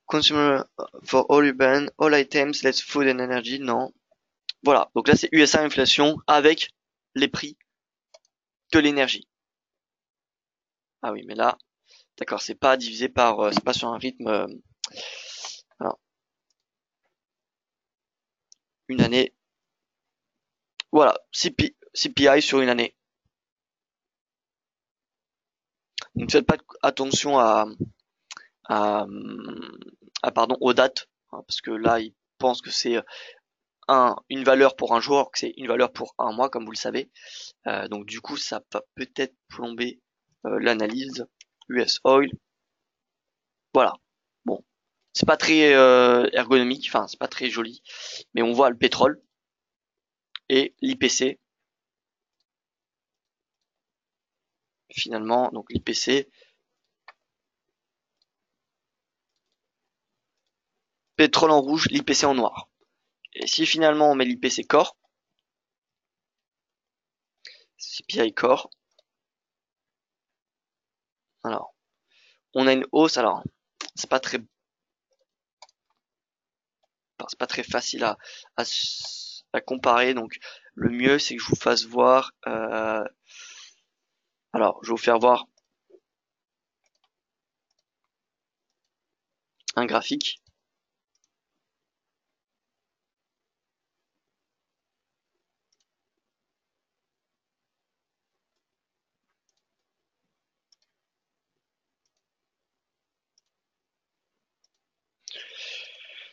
[SPEAKER 1] Consumer for all urban, all items, let's food and energy, non. Voilà, donc là c'est USA inflation avec les prix de l'énergie. Ah oui, mais là, d'accord, c'est pas divisé par, c'est pas sur un rythme, alors, une année. Voilà, CPI sur une année. Donc faites pas attention à, pardon, aux dates, hein, parce que là, ils pensent que c'est une valeur pour un jour, alors que c'est une valeur pour un mois, comme vous le savez. Donc du coup, ça va peut-être plomber l'analyse US Oil. Voilà. Bon, c'est pas très ergonomique, enfin c'est pas très joli, mais on voit le pétrole et l'IPC. Finalement, donc l'IPC, pétrole en rouge, l'IPC en noir. Et si finalement on met l'IPC Core, CPI Core, alors on a une hausse. Alors c'est pas très, c'est pas très facile à comparer. Donc le mieux c'est que je vous fasse voir. Alors je vais vous faire voir un graphique.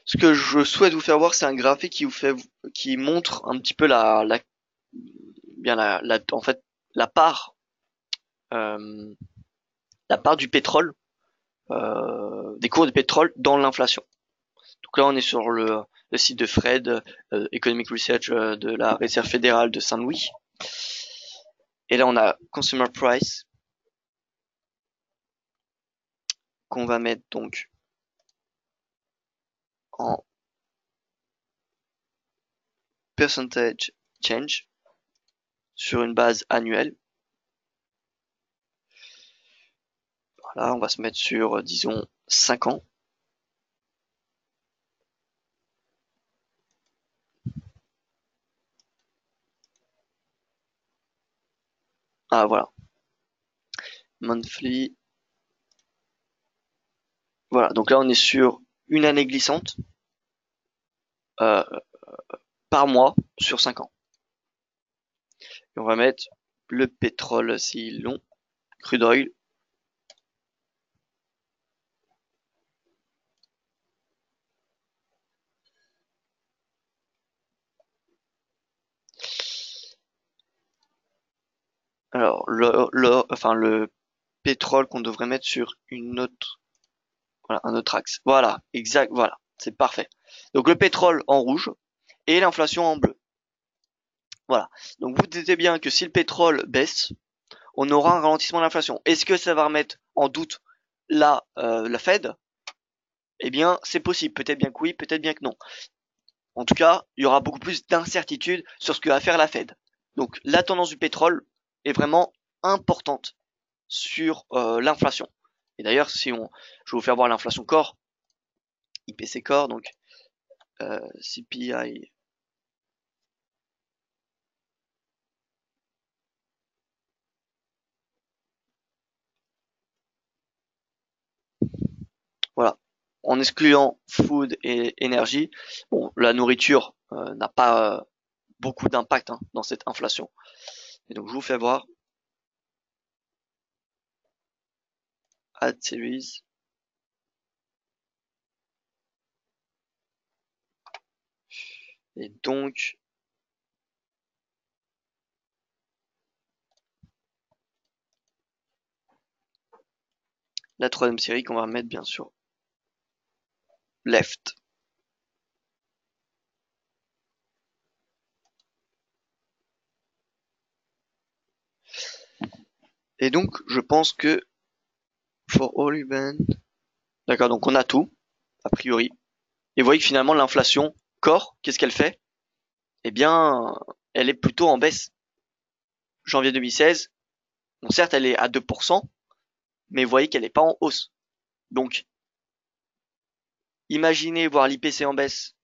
[SPEAKER 1] Ce que je souhaite vous faire voir, c'est un graphique qui montre un petit peu en fait, la part, euh, la part du pétrole, des cours de pétrole dans l'inflation. Donc là, on est sur le site de Fred, Economic Research de la Réserve fédérale de Saint-Louis. Et là, on a Consumer Price qu'on va mettre donc en percentage change sur une base annuelle. Voilà, on va se mettre sur, disons, 5 ans. Ah, voilà. Monthly. Voilà, donc là, on est sur une année glissante euh, par mois sur 5 ans. Et on va mettre le pétrole si long, crude oil. Alors, le pétrole qu'on devrait mettre sur une autre, voilà, un autre axe. Voilà, exact, voilà, c'est parfait. Donc le pétrole en rouge et l'inflation en bleu. Voilà. Donc vous dites bien que si le pétrole baisse, on aura un ralentissement de l'inflation. Est-ce que ça va remettre en doute la Fed? Eh bien, c'est possible. Peut-être bien que oui, peut-être bien que non. En tout cas, il y aura beaucoup plus d'incertitude sur ce que va faire la Fed. Donc la tendance du pétrole est vraiment importante sur l'inflation. Et d'ailleurs, je vais vous faire voir l'inflation core, IPC core, donc CPI. Voilà. En excluant food et énergie, bon, la nourriture n'a pas beaucoup d'impact dans cette inflation. Et donc je vous fais voir Add Series. Et donc la troisième série qu'on va mettre bien sûr left. Et donc je pense que for all event, d'accord, donc on a tout a priori. Et vous voyez que finalement l'inflation core, qu'est-ce qu'elle fait? Eh bien, elle est plutôt en baisse. Janvier 2016, bon certes elle est à 2%, mais vous voyez qu'elle n'est pas en hausse. Donc imaginez voir l'IPC en baisse,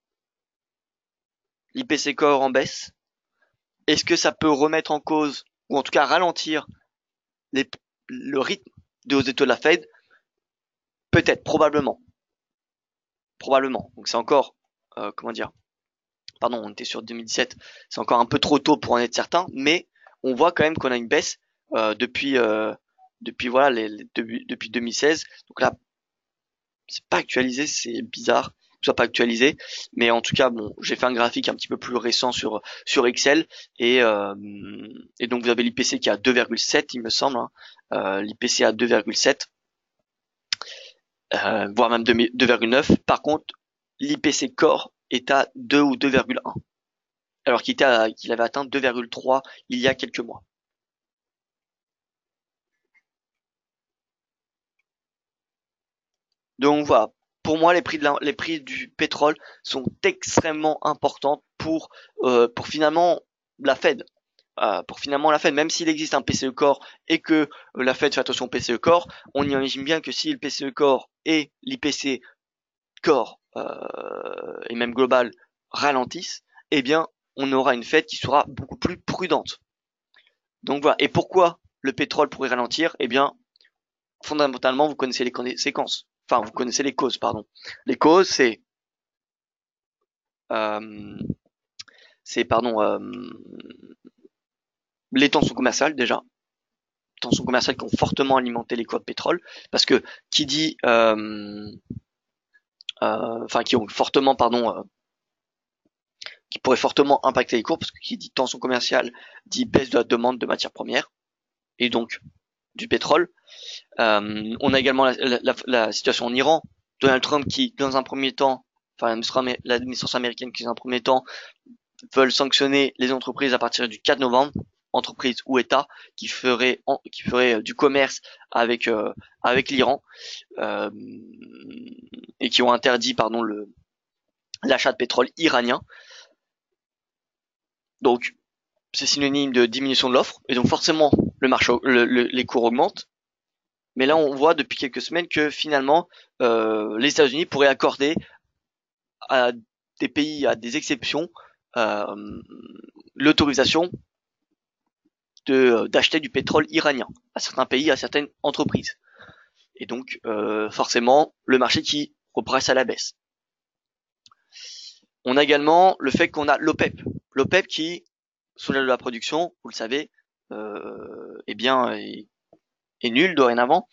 [SPEAKER 1] l'IPC core en baisse. Est-ce que ça peut remettre en cause, ou en tout cas ralentir le rythme de hausse des taux de la Fed? Peut-être, probablement. Probablement. Donc c'est encore, comment dire, pardon, on était sur 2017, c'est encore un peu trop tôt pour en être certain, mais on voit quand même qu'on a une baisse depuis voilà depuis 2016. Donc là, c'est pas actualisé, c'est bizarre que ce soit pas actualisé, mais en tout cas bon, j'ai fait un graphique un petit peu plus récent sur Excel et donc vous avez l'IPC qui est à 2,7 il me semble, l'IPC à 2,7 voire même 2,9. Par contre, l'IPC core est à 2 ou 2,1 alors qu'il avait atteint 2,3 il y a quelques mois. Donc voilà, pour moi les prix du pétrole sont extrêmement importants pour finalement la Fed. Pour finalement la Fed, même s'il existe un PCE Core et que la Fed fait attention au PCE Core, on imagine bien que si le PCE Core et l'IPC Core et même global ralentissent, eh bien on aura une Fed qui sera beaucoup plus prudente. Donc voilà. Et pourquoi le pétrole pourrait ralentir? Eh bien, fondamentalement, vous connaissez les conséquences. Enfin, vous connaissez les causes, pardon. Les causes, euh, c'est les tensions commerciales déjà, tensions commerciales qui ont fortement alimenté les cours de pétrole, parce que qui dit, enfin qui ont fortement, qui pourrait fortement impacter les cours, parce que qui dit tension commerciale dit baisse de la demande de matières premières et donc du pétrole. On a également la situation en Iran, Donald Trump qui, dans un premier temps, enfin l'administration américaine qui, dans un premier temps, veulent sanctionner les entreprises à partir du 4 novembre, entreprises ou États qui feraient du commerce avec l'Iran et qui ont interdit l'achat de pétrole iranien. Donc c'est synonyme de diminution de l'offre et donc forcément les cours augmentent. Mais là on voit depuis quelques semaines que finalement les États-Unis pourraient accorder à des pays, à des exceptions, l'autorisation d'acheter du pétrole iranien à certains pays, à certaines entreprises. Et donc forcément le marché qui repasse à la baisse. On a également le fait qu'on a l'OPEP. L'OPEP qui soulève la production, vous le savez, est nul dorénavant.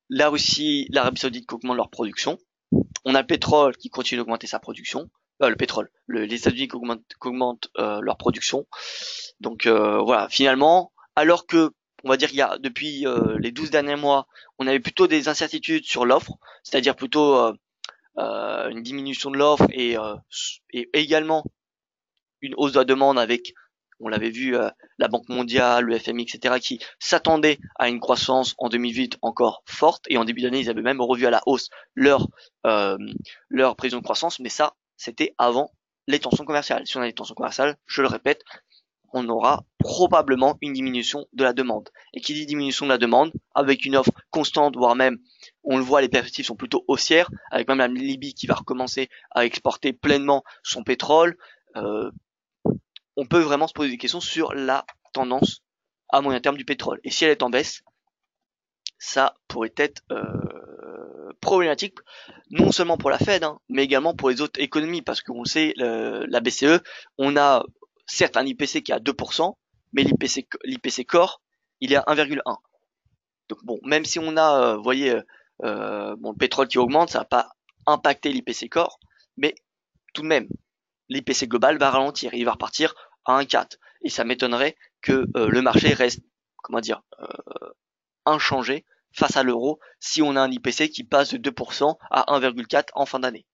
[SPEAKER 1] La Russie, l'Arabie Saoudite qui augmentent leur production. On a le pétrole qui continue d'augmenter sa production. Les États-Unis qui augmentent leur production. Donc voilà, finalement, alors que on va dire qu'il y a depuis les 12 derniers mois, on avait plutôt des incertitudes sur l'offre, c'est-à-dire plutôt une diminution de l'offre et également une hausse de la demande avec, on l'avait vu, la Banque mondiale, le FMI, etc., qui s'attendaient à une croissance en 2008 encore forte, et en début d'année, ils avaient même revu à la hausse leur prévision de croissance, mais ça, c'était avant les tensions commerciales. Si on a des tensions commerciales, je le répète, on aura probablement une diminution de la demande. Et qui dit diminution de la demande, avec une offre constante, voire même, on le voit, les perspectives sont plutôt haussières, avec même la Libye qui va recommencer à exporter pleinement son pétrole, on peut vraiment se poser des questions sur la tendance à moyen terme du pétrole. Et si elle est en baisse, ça pourrait être problématique, non seulement pour la Fed, mais également pour les autres économies, parce qu'on sait, la BCE, on a certes un IPC qui est à 2%, mais l'IPC Core, il est à 1,1. Donc bon, même si on a, vous voyez, le pétrole qui augmente, ça va pas impacter l'IPC Core, mais tout de même, l'IPC global va ralentir, il va repartir à 1,4. Et ça m'étonnerait que le marché reste, inchangé face à l'euro si on a un IPC qui passe de 2% à 1,4 en fin d'année.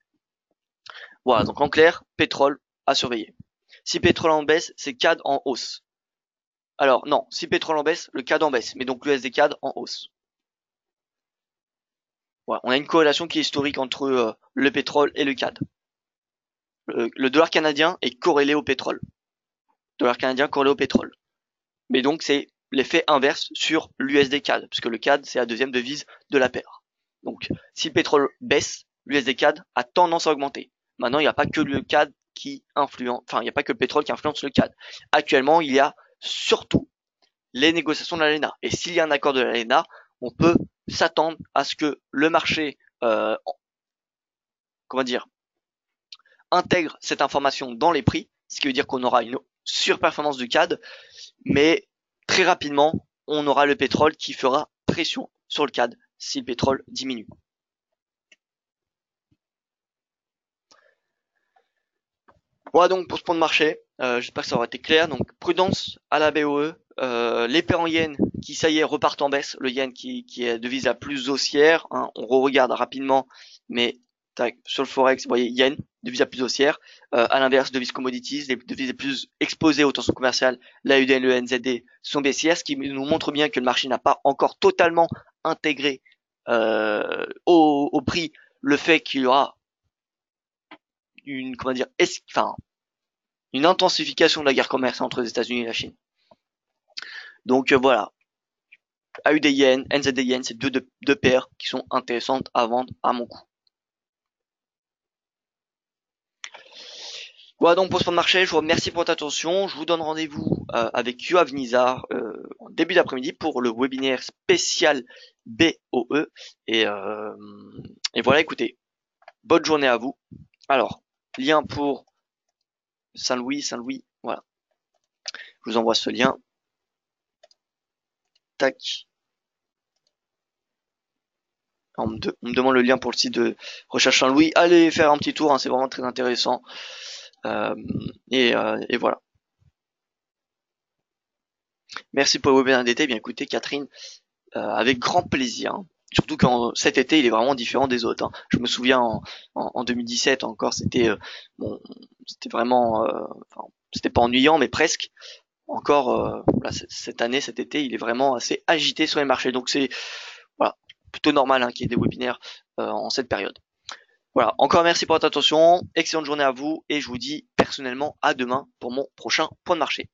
[SPEAKER 1] Voilà, donc en clair, pétrole à surveiller. Si pétrole en baisse, c'est CAD en hausse. Alors non, si pétrole en baisse, le CAD en baisse, mais donc l'USD CAD en hausse. Voilà, on a une corrélation qui est historique entre le pétrole et le CAD. Le dollar canadien est corrélé au pétrole. Dollar canadien corrélé au pétrole. Mais donc c'est l'effet inverse sur l'USD CAD, puisque le CAD c'est la deuxième devise de la paire. Donc si le pétrole baisse, l'USD CAD a tendance à augmenter. Maintenant, il n'y a pas que le CAD qui influence, enfin il n'y a pas que le pétrole qui influence le CAD. Actuellement, il y a surtout les négociations de l'ALENA. Et s'il y a un accord de l'ALENA, on peut s'attendre à ce que le marché, intègre cette information dans les prix, ce qui veut dire qu'on aura une surperformance du CAD, mais très rapidement, on aura le pétrole qui fera pression sur le CAD si le pétrole diminue. Voilà donc pour ce point de marché, j'espère que ça aura été clair. Donc prudence à la BOE, les paires en yens qui ça y est repartent en baisse, le yen qui est devise la plus haussière, on regarde rapidement, mais sur le forex, vous voyez yen, devise la plus haussière, à l'inverse devise commodities, les devises les plus exposées aux tensions commerciales, l'AUD, le NZD sont baissières, ce qui nous montre bien que le marché n'a pas encore totalement intégré au prix le fait qu'il y aura une une intensification de la guerre commerciale entre les États-Unis et la Chine. Donc voilà, AUD yen, NZD yen, c'est deux paires qui sont intéressantes à vendre à mon coût. Voilà donc pour ce point de marché, je vous remercie pour votre attention. Je vous donne rendez-vous avec Yoav Nizar en début d'après-midi pour le webinaire spécial BOE. Et voilà, écoutez, bonne journée à vous. Alors, lien pour Saint-Louis, voilà. Je vous envoie ce lien. Tac. On me demande le lien pour le site de Recherche Saint-Louis. Allez faire un petit tour, hein, c'est vraiment très intéressant. Et voilà. Merci pour le webinaire d'été. Bien écoutez, Catherine, avec grand plaisir. Hein. Surtout quand cet été, il est vraiment différent des autres. Hein. Je me souviens en 2017 encore, c'était bon, c'était vraiment, c'était pas ennuyant, mais presque. Encore, là, cette année, cet été, il est vraiment assez agité sur les marchés. Donc c'est voilà, plutôt normal hein, qu'il y ait des webinaires en cette période. Voilà, encore merci pour votre attention, excellente journée à vous et je vous dis personnellement à demain pour mon prochain point de marché.